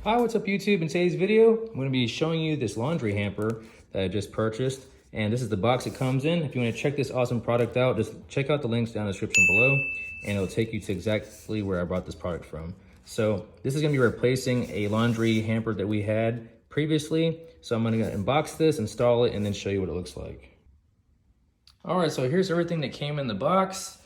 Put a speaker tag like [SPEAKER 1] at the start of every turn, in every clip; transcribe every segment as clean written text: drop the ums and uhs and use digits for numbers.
[SPEAKER 1] Hi, what's up YouTube? In today's video, I'm going to be showing you this laundry hamper that I just purchased. And this is the box it comes in. If you want to check this awesome product out, just check out the links down in the description below and it'll take you to exactly where I brought this product from. So this is going to be replacing a laundry hamper that we had previously. So I'm going to unbox this, install it, and then show you what it looks like. All right, so here's everything that came in the box.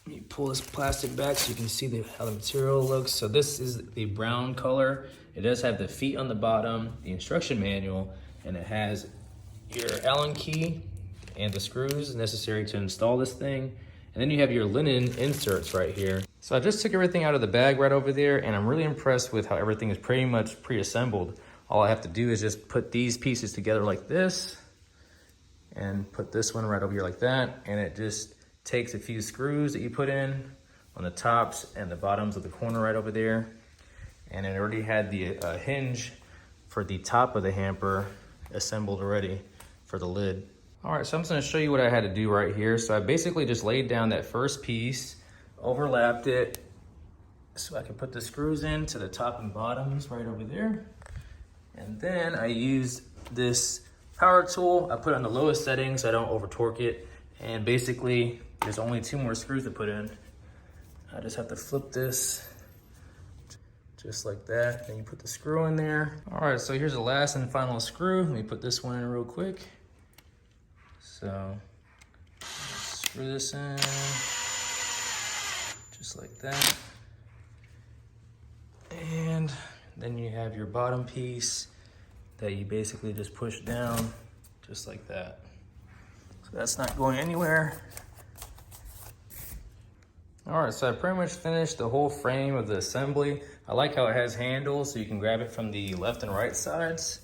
[SPEAKER 1] Let me pull this plastic back so you can see how the material looks. So this is the brown color. It does have the feet on the bottom, the instruction manual, and it has your Allen key and the screws necessary to install this thing. And then you have your linen inserts right here. So I just took everything out of the bag right over there, and I'm really impressed with how everything is pretty much pre-assembled. All I have to do is just put these pieces together like this, and put this one right over here like that, and it just takes a few screws that you put in on the tops and the bottoms of the corner right over there. And it already had the hinge for the top of the hamper assembled already for the lid. All right, so I'm just gonna show you what I had to do right here. So I basically just laid down that first piece, overlapped it, so I can put the screws in to the top and bottoms right over there. And then I used this power tool. I put it on the lowest setting so I don't over torque it. And basically, there's only 2 more screws to put in. I just have to flip this just like that. Then you put the screw in there. All right, so here's the last and final screw. Let me put this one in real quick. So, screw this in, just like that. And then you have your bottom piece that you basically just push down, just like that. So that's not going anywhere. All right, so I pretty much finished the whole frame of the assembly. I like how it has handles so you can grab it from the left and right sides.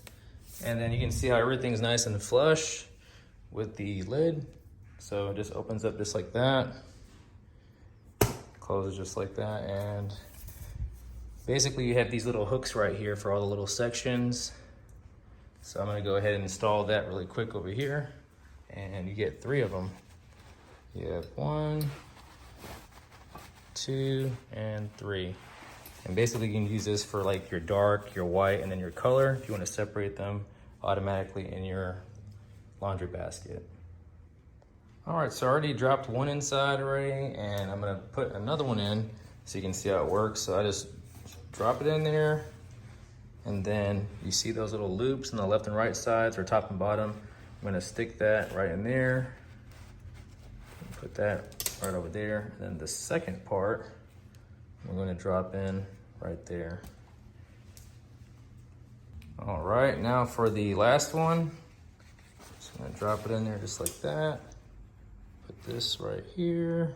[SPEAKER 1] And then you can see how everything's nice and flush with the lid. So it just opens up just like that. Closes just like that. And basically you have these little hooks right here for all the little sections. So I'm gonna go ahead and install that really quick over here. And you get 3 of them. You have 1, 2, and 3. And basically you can use this for like your dark, your white, and then your color if you want to separate them automatically in your laundry basket. All right, so I already dropped one inside already, and I'm gonna put another one in so you can see how it works. So I just drop it in there, and then you see those little loops on the left and right sides, or top and bottom. I'm gonna stick that right in there, put that right over there. And then the second part, we're gonna drop in right there. All right, now for the last one, just gonna drop it in there just like that. Put this right here,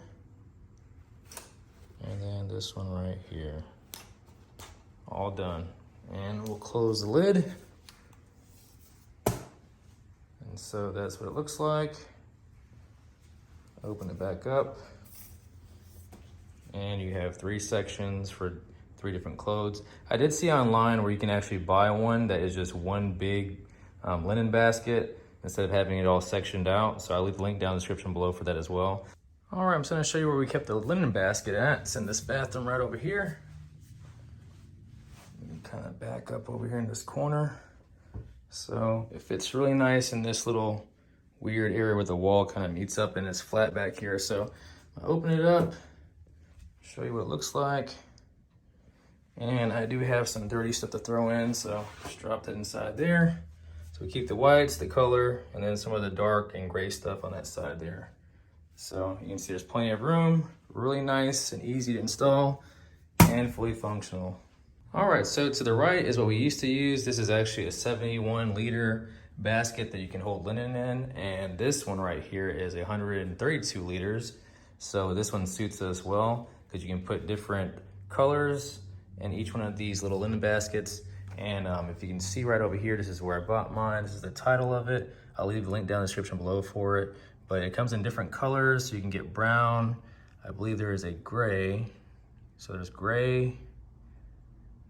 [SPEAKER 1] and then this one right here. All done. And we'll close the lid. And so that's what it looks like. Open it back up. And you have 3 sections for 3 different clothes. I did see online where you can actually buy one that is just one big linen basket instead of having it all sectioned out. So I'll leave the link down in the description below for that as well. All right, I'm just gonna show you where we kept the linen basket at. It's in this bathroom right over here. Let me kind of back up over here in this corner. So it fits really nice in this little weird area where the wall kind of meets up and it's flat back here. So I'll open it up, show you what it looks like. And I do have some dirty stuff to throw in, so just drop that inside there. So we keep the whites, the color, and then some of the dark and gray stuff on that side there. So you can see there's plenty of room, really nice and easy to install, and fully functional. All right, so to the right is what we used to use. This is actually a 71-liter basket that you can hold linen in, and this one right here is 132 liters. So this one suits us well because you can put different colors in each one of these little linen baskets. And if you can see right over here, this is where I bought mine. This is the title of it. I'll leave the link down in the description below for it. But it comes in different colors, so you can get brown. I believe there is a gray. So there's gray.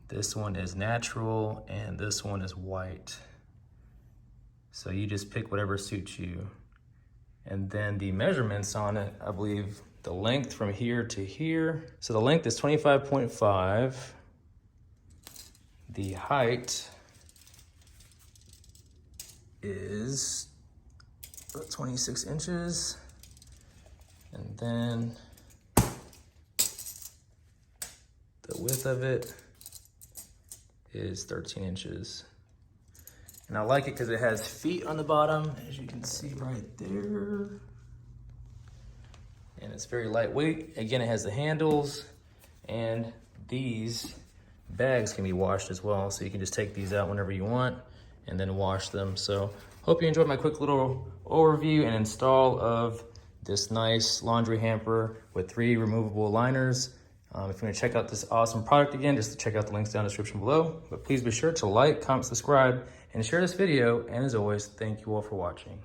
[SPEAKER 1] This one is natural, and this one is white. So you just pick whatever suits you. And then the measurements on it, I believe the length from here to here. So the length is 25.5. The height is 26 inches. And then the width of it is 13 inches. And I like it because it has feet on the bottom, as you can see right there. And it's very lightweight. Again, it has the handles, and these bags can be washed as well. So you can just take these out whenever you want and then wash them. So hope you enjoyed my quick little overview and install of this nice laundry hamper with 3 removable liners. If you want to check out this awesome product again, just check out the links down in the description below. But please be sure to like, comment, subscribe, and share this video. And as always, thank you all for watching.